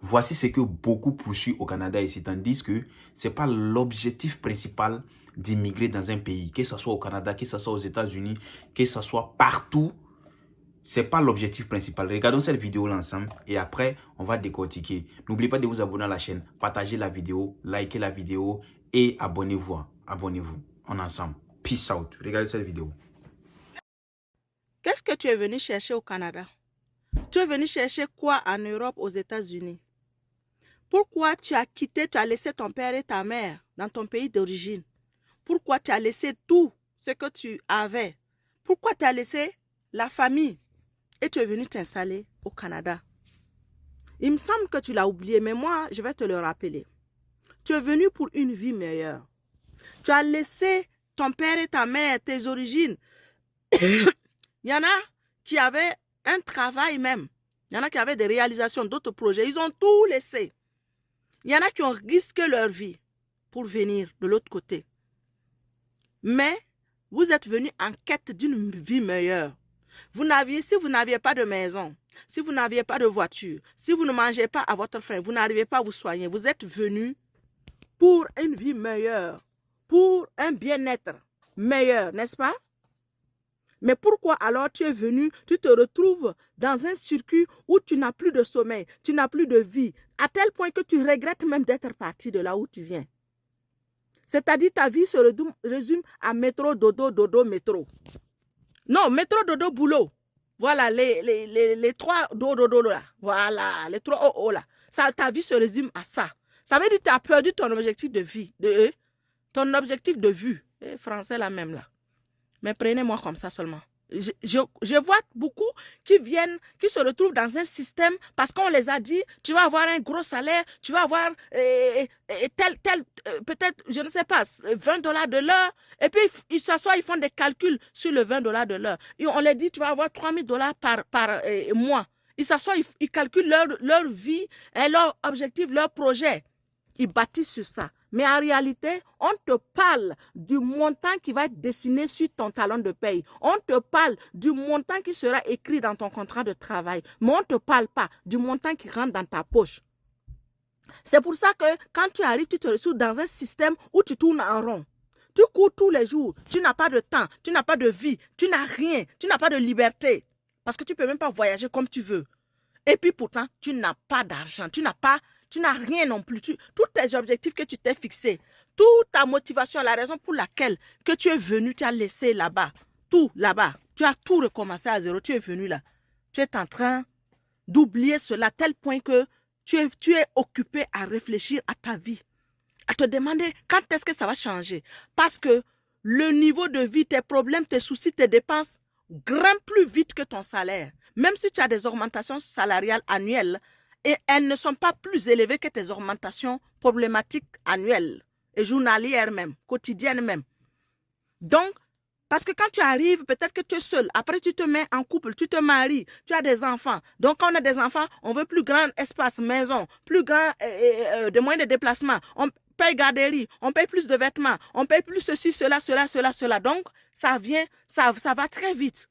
Voici ce que beaucoup poursuivent au Canada ici, tandis que ce n'est pas l'objectif principal d'immigrer dans un pays, que ce soit au Canada, que ce soit aux États-Unis, que ce soit partout. Ce n'est pas l'objectif principal. Regardons cette vidéo ensemble et après, on va décortiquer. N'oubliez pas de vous abonner à la chaîne, partager la vidéo, liker la vidéo et abonnez-vous. Abonnez-vous. On est ensemble. Peace out. Regardez cette vidéo. Qu'est-ce que tu es venu chercher au Canada? Tu es venu chercher quoi en Europe, aux États-Unis? Pourquoi tu as quitté, tu as laissé ton père et ta mère dans ton pays d'origine? Pourquoi tu as laissé tout ce que tu avais? Pourquoi tu as laissé la famille et tu es venu t'installer au Canada? Il me semble que tu l'as oublié, mais moi, je vais te le rappeler. Tu es venu pour une vie meilleure. Tu as laissé ton père et ta mère, tes origines. Il y en a qui avaient un travail même. Il y en a qui avaient des réalisations, d'autres projets. Ils ont tout laissé. Il y en a qui ont risqué leur vie pour venir de l'autre côté. Mais vous êtes venus en quête d'une vie meilleure. Si vous n'aviez pas de maison, si vous n'aviez pas de voiture, si vous ne mangez pas à votre faim, vous n'arrivez pas à vous soigner, vous êtes venus pour une vie meilleure, pour un bien-être meilleur, n'est-ce pas? Mais pourquoi alors tu es venu, tu te retrouves dans un circuit où tu n'as plus de sommeil, tu n'as plus de vie, à tel point que tu regrettes même d'être parti de là où tu viens. C'est-à-dire ta vie se résume à métro, dodo, dodo, métro. Non, métro, dodo, boulot. Voilà, les trois dodo là. Voilà, les trois oh là. Ça, ta vie se résume à ça. Ça veut dire que tu as perdu ton objectif de vie, ton objectif de vue. Français là même là. Mais prenez-moi comme ça seulement. Je vois beaucoup qui viennent, qui se retrouvent dans un système parce qu'on les a dit, tu vas avoir un gros salaire, tu vas avoir peut-être, je ne sais pas, $20 de l'heure. Et puis, ils s'assoient, ils font des calculs sur le $20 de l'heure. On les dit, tu vas avoir $3000 par mois. Ils s'assoient, ils calculent leur vie, leur objectif, leur projet. Ils bâtissent sur ça. Mais en réalité, on te parle du montant qui va être dessiné sur ton talon de paye. On te parle du montant qui sera écrit dans ton contrat de travail. Mais on ne te parle pas du montant qui rentre dans ta poche. C'est pour ça que quand tu arrives, tu te retrouves dans un système où tu tournes en rond. Tu cours tous les jours. Tu n'as pas de temps. Tu n'as pas de vie. Tu n'as rien. Tu n'as pas de liberté. Parce que tu ne peux même pas voyager comme tu veux. Et puis pourtant, tu n'as pas d'argent. Tu n'as rien non plus. Tous tes objectifs que tu t'es fixés, toute ta motivation, la raison pour laquelle que tu es venu, tu as laissé là-bas, tout là-bas. Tu as tout recommencé à zéro. Tu es venu là. Tu es en train d'oublier cela à tel point que tu es occupé à réfléchir à ta vie, à te demander quand est-ce que ça va changer. Parce que le niveau de vie, tes problèmes, tes soucis, tes dépenses grimpent plus vite que ton salaire. Même si tu as des augmentations salariales annuelles, et elles ne sont pas plus élevées que tes augmentations problématiques annuelles et journalières même, quotidiennes même. Donc, parce que quand tu arrives, peut-être que tu es seul. Après, tu te mets en couple, tu te maries, tu as des enfants. Donc, quand on a des enfants, on veut plus grand espace, maison, plus grand, de moyens de déplacement. On paye garderie, on paye plus de vêtements, on paye plus ceci, cela. Donc, ça va très vite.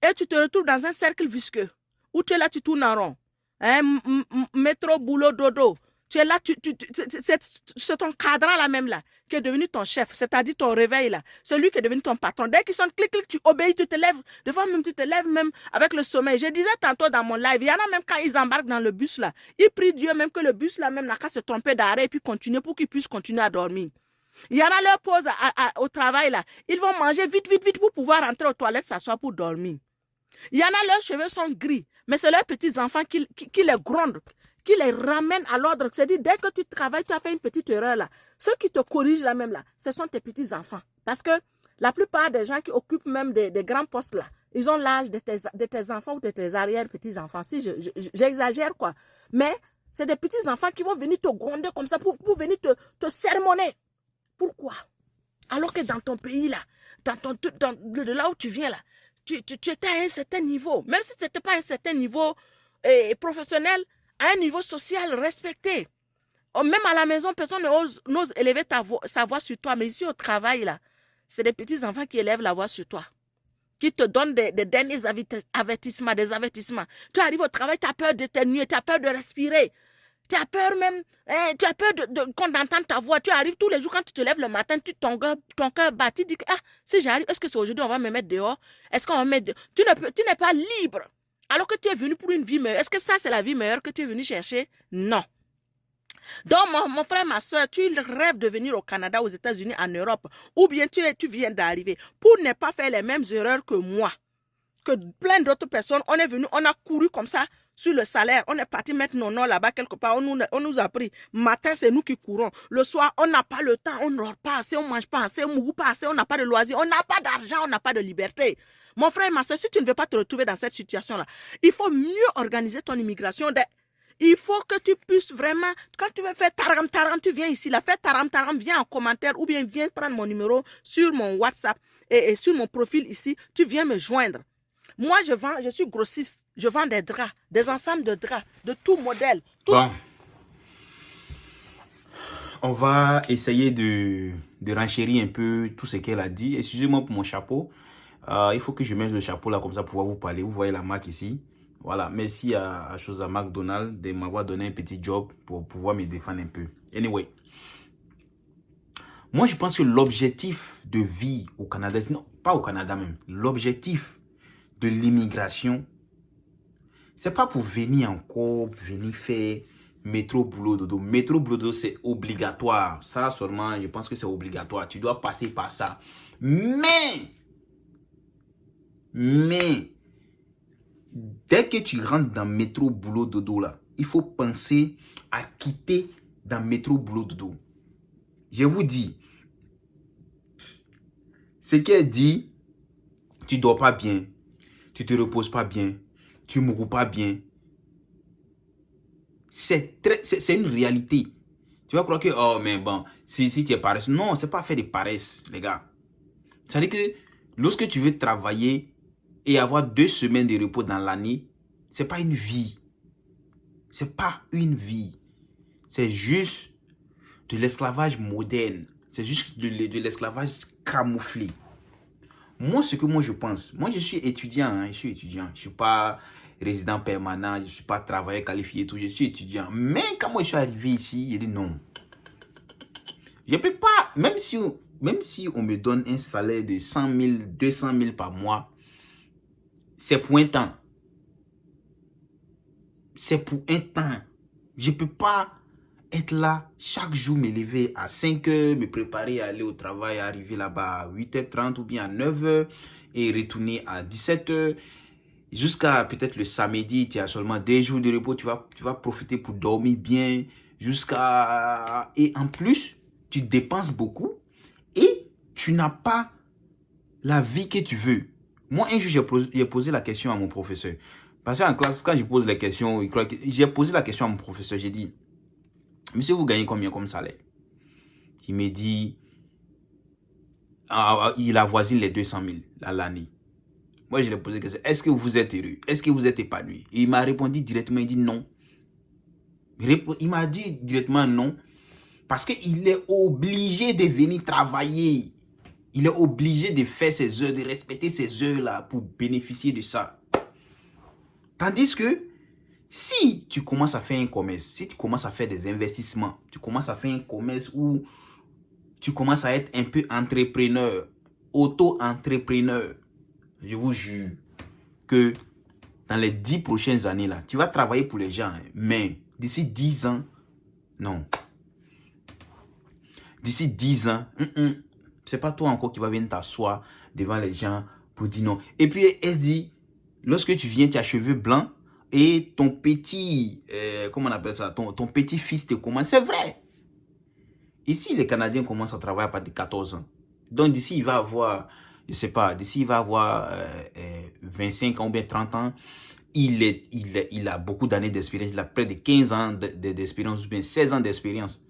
Et tu te retrouves dans un cercle visqueux où tu es là, tu tournes en rond. Métro, boulot, dodo. Tu es là, c'est ton cadran là même là qui est devenu ton chef, c'est-à-dire ton réveil là, celui qui est devenu ton patron. Dès qu'ils sont clic, tu obéis, tu te lèves. Des fois même tu te lèves même avec le sommeil. Je disais tantôt dans mon live, il y en a même quand ils embarquent dans le bus là, ils prient Dieu même que le bus là même n'a qu'à se tromper d'arrêt et puis continuer pour qu'ils puissent continuer à dormir. Il y en a leur pause au travail là, ils vont manger vite pour pouvoir rentrer aux toilettes, s'asseoir pour dormir. Il y en a, leurs cheveux sont gris, mais c'est leurs petits-enfants qui les grondent, qui les ramènent à l'ordre. C'est-à-dire, dès que tu travailles, tu as fait une petite erreur là. Ceux qui te corrigent là même là, ce sont tes petits-enfants. Parce que la plupart des gens qui occupent même des grands postes là, ils ont l'âge de tes enfants ou de tes arrière-petits-enfants. Si j'exagère quoi. Mais c'est des petits-enfants qui vont venir te gronder comme ça pour venir te sermonner. Pourquoi? Alors que dans ton pays là, de là où tu viens là, tu étais à un certain niveau, même si tu n'étais pas à un certain niveau professionnel, à un niveau social respecté. Même à la maison, personne n'ose élever sa voix sur toi. Mais ici au travail, là, c'est des petits-enfants qui élèvent la voix sur toi, qui te donnent des derniers avertissements, des avertissements. Tu arrives au travail, tu as peur d'éternuer, tu as peur de respirer. Tu as peur même, tu as peur qu'on entende ta voix. Tu arrives tous les jours, quand tu te lèves le matin, ton cœur bat. Tu dis que, si j'arrive, est-ce que c'est aujourd'hui, on va me mettre dehors? Est-ce qu'on va me mettre dehors? Tu n'es pas libre. Alors que tu es venu pour une vie meilleure. Est-ce que ça, c'est la vie meilleure que tu es venu chercher? Non. Donc, mon frère, ma soeur, tu rêves de venir au Canada, aux États-Unis, en Europe, ou bien tu viens d'arriver, pour ne pas faire les mêmes erreurs que moi, que plein d'autres personnes. On est venu, on a couru comme ça sur le salaire. On est parti mettre nos noms là-bas quelque part. On nous a pris. Matin, c'est nous qui courons. Le soir, on n'a pas le temps. On ne dort pas assez, on ne mange pas assez, on ne mourut pas assez, on n'a pas de loisirs, on n'a pas d'argent, on n'a pas de liberté. Mon frère et ma soeur, si tu ne veux pas te retrouver dans cette situation-là, il faut mieux organiser ton immigration. Il faut que tu puisses vraiment, quand tu veux faire taram taram, tu viens ici, là, fais taram taram, viens en commentaire ou bien viens prendre mon numéro sur mon WhatsApp et sur mon profil ici, tu viens me joindre. Moi, je suis grossiste, je vends des draps, des ensembles de draps, de tout modèle. Bon. On va essayer de renchérir un peu tout ce qu'elle a dit. Excusez-moi pour mon chapeau. Il faut que je mette le chapeau là, comme ça, pour pouvoir vous parler. Vous voyez la marque ici. Voilà. Merci à McDonald's de m'avoir donné un petit job pour pouvoir me défendre un peu. Anyway. Moi, je pense que l'objectif de vie au Canada, non, pas au Canada même, l'objectif de l'immigration, c'est pas pour venir encore, venir faire métro, boulot, dodo. Métro, boulot, dodo, c'est obligatoire. Ça, seulement, je pense que c'est obligatoire. Tu dois passer par ça. Mais, dès que tu rentres dans métro, boulot, dodo, là, il faut penser à quitter dans métro, boulot, dodo. Je vous dis, ce qu'elle dit, tu dors pas bien, tu te reposes pas bien, tu mourras pas bien. C'est une réalité. Tu vas croire que, oh, mais bon, si tu es paresseux. Non, c'est pas faire de paresse, les gars. C'est-à-dire que lorsque tu veux travailler et avoir 2 semaines de repos dans l'année, c'est pas une vie. C'est pas une vie. C'est juste de l'esclavage moderne. C'est juste de l'esclavage camouflé. Moi, ce que je pense, moi je suis étudiant, hein, je suis pas résident permanent, je suis pas travailleur qualifié et tout, je suis étudiant. Mais quand moi je suis arrivé ici, j'ai dit non. Je peux pas, même si on me donne un salaire de 100 000, 200 000 par mois, c'est pour un temps. C'est pour un temps. Je peux pas être là, chaque jour me lever à 5 h, me préparer à aller au travail, arriver là-bas à 8h30 ou bien à 9 h et retourner à 17 h. Jusqu'à peut-être le samedi, tu as seulement 2 jours de repos, tu vas profiter pour dormir bien. Et en plus, tu dépenses beaucoup et tu n'as pas la vie que tu veux. Moi, un jour, j'ai posé la question à mon professeur. Parce qu'en classe, quand je pose les questions, j'ai posé la question à mon professeur, j'ai dit, monsieur, vous gagnez combien comme salaire? Il me dit, il avoisine les 200 000 à l'année. Moi, je lui ai posé la question, est-ce que vous êtes heureux? Est-ce que vous êtes épanoui? Et il m'a répondu directement, il dit non. Il m'a dit directement non, parce qu'il est obligé de venir travailler. Il est obligé de faire ses heures, de respecter ses heures-là pour bénéficier de ça. Tandis que, si tu commences à faire un commerce, si tu commences à faire des investissements, tu commences à faire un commerce où tu commences à être un peu entrepreneur, auto-entrepreneur, je vous jure que dans les 10 prochaines années, là, tu vas travailler pour les gens. Mais d'ici 10 ans, non. D'ici 10 ans, c'est pas toi encore qui va venir t'asseoir devant les gens pour dire non. Et puis, elle dit, lorsque tu viens, tu as cheveux blancs, et ton petit, comment on appelle ça, ton petit fils te commence. C'est vrai. Ici, les Canadiens commencent à travailler à partir de 14 ans. Donc, d'ici, il va avoir, je sais pas, d'ici, il va avoir 25 ans ou bien 30 ans. Il a beaucoup d'années d'expérience. Il a près de 15 ans d'expérience ou bien 16 ans d'expérience.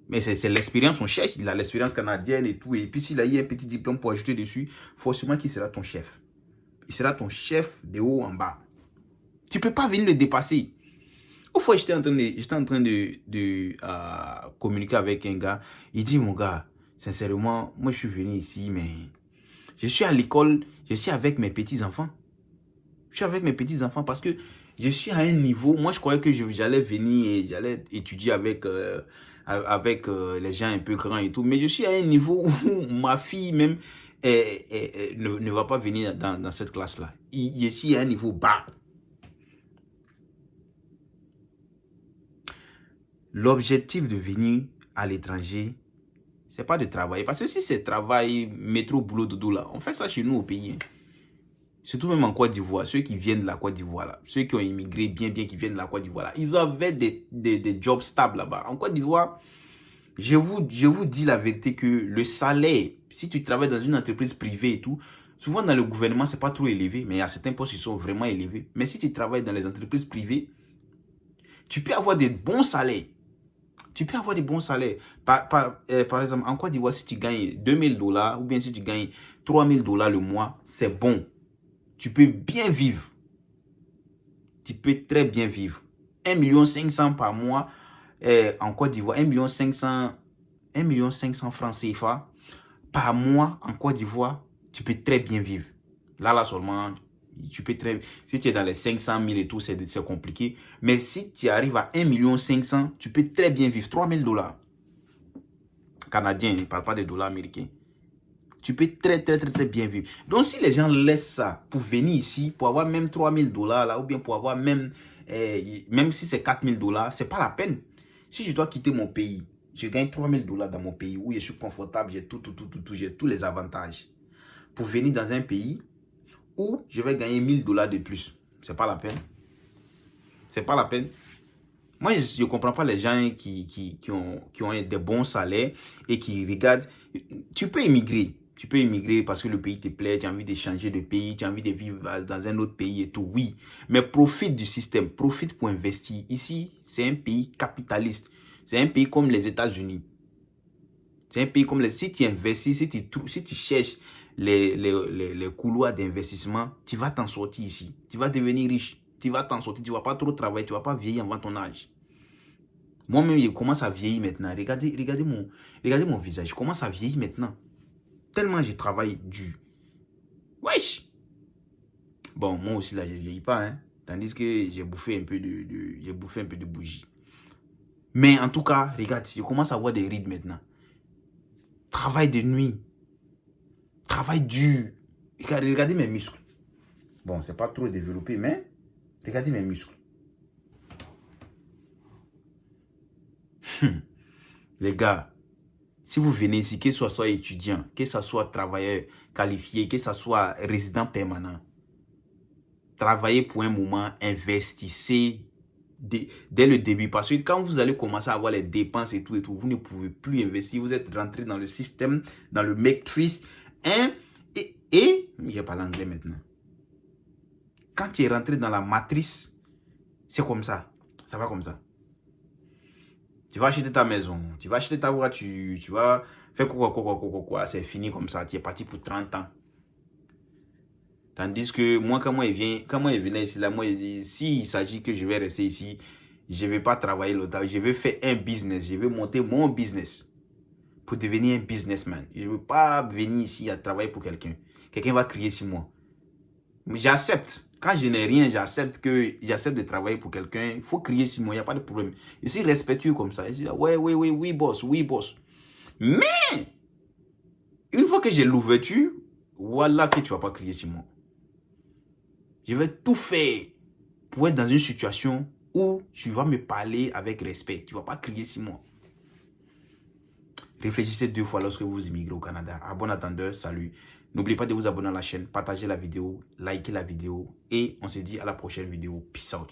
Mais c'est l'expérience qu'on cherche. Il a l'expérience canadienne et tout. Et puis, s'il a eu un petit diplôme pour ajouter dessus, forcément qu'il sera ton chef. Il sera ton chef de haut en bas. Tu ne peux pas venir le dépasser. Une fois, j'étais en train de communiquer avec un gars. Il dit, mon gars, sincèrement, moi, je suis venu ici, mais je suis à l'école, je suis avec mes petits-enfants. Je suis avec mes petits-enfants parce que Je suis à un niveau, moi je croyais que j'allais venir et j'allais étudier avec, les gens un peu grands et tout. Mais je suis à un niveau où ma fille même ne va pas venir dans cette classe-là. Je suis à un niveau bas. L'objectif de venir à l'étranger, c'est pas de travailler. Parce que si c'est travail, métro, boulot, dodo là, on fait ça chez nous au pays. Hein. Surtout même en Côte d'Ivoire, ceux qui viennent de la Côte d'Ivoire là, ceux qui ont immigré bien qui viennent de la Côte d'Ivoire là, ils avaient des jobs stables là-bas. En Côte d'Ivoire, je vous dis la vérité que le salaire, si tu travailles dans une entreprise privée et tout, souvent dans le gouvernement, c'est pas trop élevé, mais il y a certains postes qui sont vraiment élevés. Mais si tu travailles dans les entreprises privées, tu peux avoir des bons salaires. Tu peux avoir des bons salaires. Par exemple, en Côte d'Ivoire, si tu gagnes $2000 ou bien si tu gagnes $3000 le mois, c'est bon. Tu peux bien vivre. Tu peux très bien vivre. 1,5 million par mois en Côte d'Ivoire. 1,5 million francs CFA par mois en Côte d'Ivoire. Tu peux très bien vivre. Là seulement, tu peux très... Si tu es dans les 500 000 et tout, c'est compliqué. Mais si tu arrives à 1,5 million, tu peux très bien vivre. $3000 canadiens, ils ne parlent pas de dollars américains. Tu peux très bien vivre. Donc, si les gens laissent ça pour venir ici, pour avoir même $3000 là, ou bien pour avoir même si c'est $4000, c'est pas la peine. Si je dois quitter mon pays, je gagne $3000 dans mon pays où je suis confortable, j'ai j'ai tous les avantages. Pour venir dans un pays où je vais gagner $1000 de plus, c'est pas la peine. C'est pas la peine. Moi, je ne comprends pas les gens qui ont des bons salaires et qui regardent. Tu peux immigrer. Tu peux immigrer parce que le pays te plaît, tu as envie de changer de pays, tu as envie de vivre dans un autre pays et tout, oui. Mais profite du système, profite pour investir. Ici, c'est un pays capitaliste. C'est un pays comme les États-Unis. C'est un pays comme les... Si tu investis, si tu cherches les couloirs d'investissement, tu vas t'en sortir ici. Tu vas devenir riche. Tu vas t'en sortir. Tu ne vas pas trop travailler, tu ne vas pas vieillir avant ton âge. Moi-même, je commence à vieillir maintenant. Regardez mon visage. Je commence à vieillir maintenant. Tellement je travaille dur. Wesh! Bon, moi aussi, là, je ne vieillis pas. Hein? Tandis que j'ai bouffé un peu de bougie. Mais en tout cas, regarde, je commence à avoir des rides maintenant. Travail de nuit. Travail dur. Regardez mes muscles. Bon, c'est pas trop développé, mais regardez mes muscles. Les gars, si vous venez ici, que ce soit étudiant, que ce soit travailleur qualifié, que ce soit résident permanent, travaillez pour un moment, investissez dès le début. Parce que quand vous allez commencer à avoir les dépenses et tout, vous ne pouvez plus investir. Vous êtes rentré dans le système, dans le matrix. Hein, et je parle anglais maintenant. Quand tu es rentré dans la matrice, c'est comme ça. Ça va comme ça. Tu vas acheter ta maison, tu vas acheter ta voiture, tu vas faire quoi. C'est fini comme ça. Tu es parti pour 30 ans. Tandis que moi, quand moi, il venait ici, là, moi, il dit, s'il s'agit que je vais rester ici, je ne vais pas travailler longtemps. Je vais faire un business. Je vais monter mon business pour devenir un businessman. Je ne veux pas venir ici à travailler pour quelqu'un. Quelqu'un va crier sur moi. Mais j'accepte. Quand je n'ai rien, j'accepte de travailler pour quelqu'un. Il faut crier sur moi, il n'y a pas de problème. Je suis respectueux comme ça. Je dis, oui, boss. Mais, une fois que j'ai l'ouverture, voilà que tu ne vas pas crier sur moi. Je vais tout faire pour être dans une situation où tu vas me parler avec respect. Tu ne vas pas crier sur moi. Réfléchissez 2 fois lorsque vous immigrez au Canada. À bon attendeur, salut. N'oubliez pas de vous abonner à la chaîne, partager la vidéo, liker la vidéo et on se dit à la prochaine vidéo. Peace out.